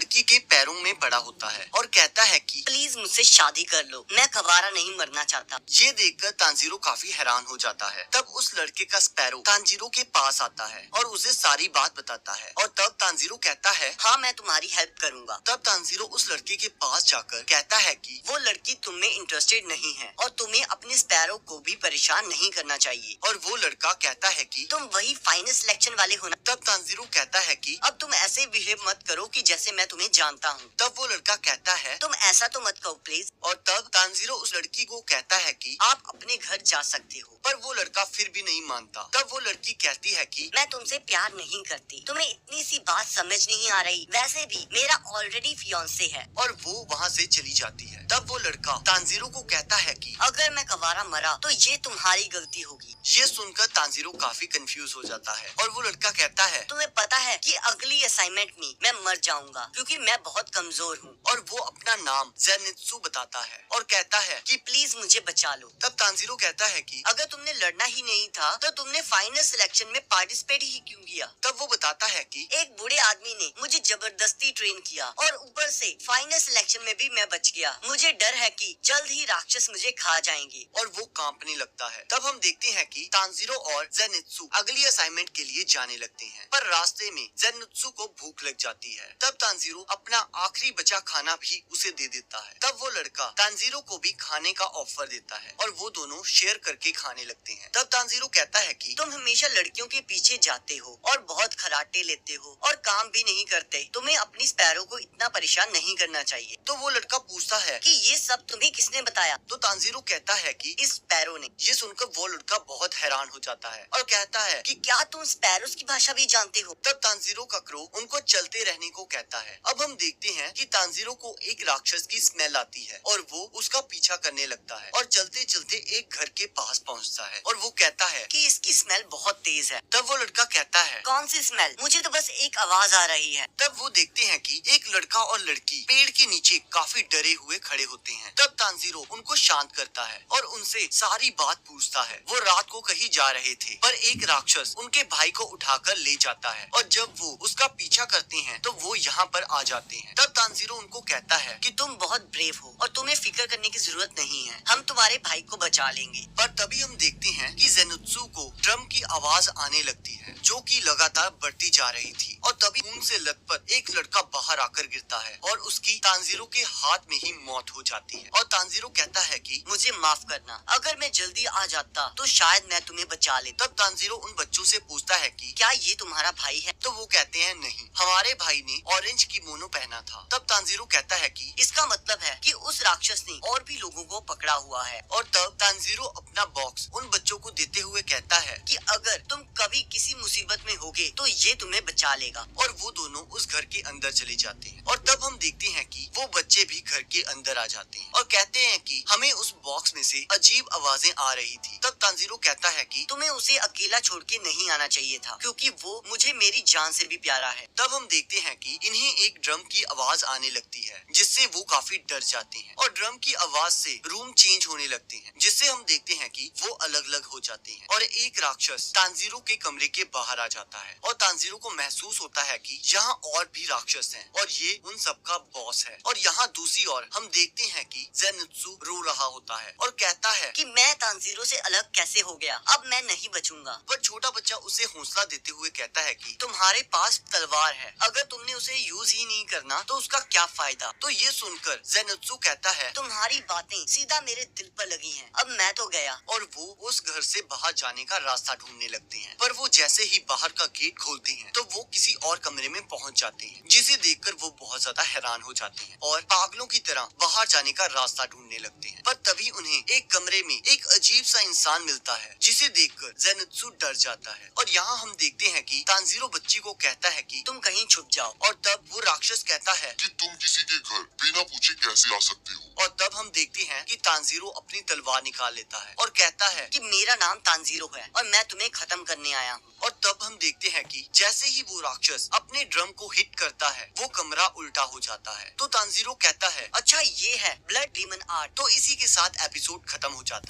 लड़की के पैरों में पड़ा होता है और कहता है कि प्लीज मुझसे शादी कर लो, मैं कवारा नहीं मरना चाहता। ये देखकर तांजीरो काफी हैरान हो जाता है। तब उस लड़के का स्पैरो तांजीरो के पास आता है और उसे सारी बात बताता है और तब तांजीरो कहता है हाँ, मैं तुम्हारी हेल्प करूंगा। तब तांजीरो उस लड़के के पास जाकर कहता है कि वो लड़की तुम में इंटरेस्टेड नहीं है और तुम्हें अपने स्पैरो को भी परेशान नहीं करना चाहिए। और वो लड़का कहता है कि तुम वही फाइनल सिलेक्शन वाले हो ना। तब तांजीरो कहता है कि अब तुम ऐसे बिहेव मत करो कि जैसे मैं तुम्हें जानता हूँ। तब वो लड़का कहता है तुम ऐसा तो मत कहो प्लीज। और तब तांजीरो उस लड़की को कहता है कि आप अपने घर जा सकते हो। पर वो लड़का फिर भी नहीं मानता। तब वो लड़की कहती है कि मैं तुमसे प्यार नहीं करती, तुम्हें इतनी सी बात समझ नहीं आ रही, वैसे भी मेरा ऑलरेडी फियांसे है। और वो वहाँ से चली जाती है। तब वो लड़का तांजीरो को कहता है कि अगर मैं कवारा मरा तो ये तुम्हारी गलती होगी। ये सुनकर तांजीरो काफी कंफ्यूज हो जाता है और वो लड़का कहता है तुम्हें पता है कि अगली असाइनमेंट में मैं मर जाऊंगा क्योंकि मैं बहुत कमजोर हूँ। और वो अपना नाम ज़ेनित्सु बताता है और कहता है कि प्लीज मुझे बचा लो। तब तांजीरो कहता है कि अगर तुमने लड़ना ही नहीं था तो तुमने फाइनल सिलेक्शन में पार्टिसिपेट ही क्यों किया। तब वो बताता है कि एक बूढ़े आदमी ने मुझे जबरदस्ती ट्रेन किया और ऊपर से फाइनल सिलेक्शन में भी मैं बच गया। मुझे डर है कि जल्द ही राक्षस मुझे खा जाएंगे। और वो कांपने लगता है। तब हम देखते हैं कि तांजीरो और ज़ेनित्सु अगली असाइनमेंट के लिए जाने लगते हैं। पर रास्ते में ज़ेनित्सु को भूख लग जाती है। तब तांजीरो अपना आखिरी बचा खाना भी उसे दे देता है। तब वो लड़का तांजीरो को भी खाने का ऑफर देता है और वो दोनों शेयर करके खाने लगते हैं। तब तांजीरो कहता है कि तुम हमेशा लड़कियों के पीछे जाते हो और बहुत खराटे लेते हो और काम भी नहीं करते। तुम्हें अपनी स्पैरो को इतना परेशान नहीं करना चाहिए। तो वो लड़का पूछता है कि ये सब तुम्हें किसने बताया। तो तांजीरो कहता है कि इस स्पैरो ने। ये सुनकर वो लड़का बहुत हैरान हो जाता है और कहता है कि क्या तुम स्पैरोस की भाषा भी जानते हो। तब तांजीरो का क्रो उनको चलते रहने को कहता है। अब हम देखते हैं कि तांजीरो को एक राक्षस की स्मेल आती है और वो उसका पीछा करने लगता है और चलते चलते एक घर के पास पहुंचता है और वो कहता है कि इसकी स्मेल बहुत तेज है। तब वो लड़का कहता है कौन सी स्मेल, मुझे तो बस एक आवाज आ रही है। तब वो देखते हैं कि एक लड़का और लड़की पेड़ के नीचे काफी डरे हुए खड़े होते हैं। तब तांजीरो उनको शांत करता है और उनसे सारी बात पूछता है। वो रात को कहीं जा रहे थे पर एक राक्षस उनके भाई को उठाकर ले जाता है और जब वो उसका पीछा करते हैं तो वो यहाँ पर आ जाते हैं। तब तांजीरो उनको कहता है कि तुम बहुत ब्रेव हो और तुम्हें फिक्र करने की जरूरत नहीं है, हम तुम्हारे भाई को बचा लेंगे। पर तभी हम देखते हैं कि ज़ेनित्सु को ड्रम की आवाज आने लगती है जो कि लगातार बढ़ती जा रही थी और तभी खून से लथपथ एक लड़का बाहर आकर गिरता है और उसकी तांजीरो के हाथ में ही मौत हो जाती है। और तांजीरो कहता है कि मुझे माफ करना, अगर मैं जल्दी आ जाता तो शायद मैं तुम्हें बचा लेता। तब तांजीरो उन बच्चों से पूछता है कि क्या ये तुम्हारा भाई है। तो वो कहते हैं नहीं, हमारे भाई ने ऑरेंज किमोनो पहना था। तब तांजीरो कहता है कि इसका मतलब है कि उस राक्षस ने और भी लोगों को पकड़ा हुआ है। और तब तांजीरो अपना बॉक्स उन बच्चों को देते हुए कहता है कि अगर तुम कभी किसी मुसीबत में होगे तो ये तुम्हें बचा लेगा। और वो दोनों उस घर के अंदर चले जाते हैं और तब हम देखते हैं कि वो बच्चे भी घर के अंदर आ जाते हैं और कहते हैं कि हमें उस बॉक्स में से अजीब आवाजें आ रही थी। तब तांजीरो कहता है कि तुम्हें उसे अकेला छोड़ के नहीं आना चाहिए था क्योंकि वो मुझे मेरी जान से भी प्यारा है। तब हम देखते हैं कि इन्हें एक ड्रम की आवाज आने लगती है जिससे वो काफी डर जाते हैं और ड्रम की आवाज से रूम चेंज होने लगते हैं जिससे हम देखते हैं कि वो अलग अलग हो जाते हैं और एक राक्षस तांजीरो के कमरे के बाहर आ जाता है और तांजीरो को महसूस होता है कि यहाँ और भी राक्षस हैं और ये उन सबका बॉस है। और यहाँ दूसरी ओर हम देखते हैं कि ज़ेनित्सु रो रहा होता है और कहता है कि मैं तांजीरो से अलग कैसे हो गया, अब मैं नहीं बचूंगा। पर छोटा बच्चा उसे हौसला देते हुए कहता है कि तुम्हारे पास तलवार है, अगर तुमने उसे यूज ही नहीं करना तो उसका क्या फायदा। तो ये सुनकर ज़ेनित्सु कहता है तुम्हारी बातें सीधा मेरे दिल पर लगी हैं, अब मैं तो गया। और वो उस घर से बाहर जाने का रास्ता ढूंढने लगते हैं पर वो जैसे ही बाहर का गेट खोलते हैं तो वो किसी और कमरे में पहुंच जाते हैं जिसे देखकर वो बहुत ज्यादा हैरान हो जाते हैं और पागलों की तरह बाहर जाने का रास्ता ढूंढने लगते हैं। पर तभी उन्हें एक कमरे में एक अजीब सा इंसान मिलता है जिसे देखकर ज़ेनित्सु डर जाता है और यहाँ हम देखते हैं कि तांजीरो बच्ची को कहता है कि तुम कहीं छुप जाओ और तब वो राक्षस कहता है कि तुम किसी के घर बिना पूछे कैसे आ सकते हो। और तब हम देखते हैं कि तांजीरो अपनी तलवार निकाल लेता है और कहता है कि मेरा नाम तांजीरो है और मैं तुम्हें खत्म करने आया हूँ। और तब हम देखते हैं कि जैसे ही वो राक्षस अपने ड्रम को हिट करता है वो कमरा उल्टा हो जाता है। तो तांजीरो कहता है अच्छा ये है ब्लड डीमन आर्ट। तो इसी के साथ एपिसोड खत्म हो जाता है।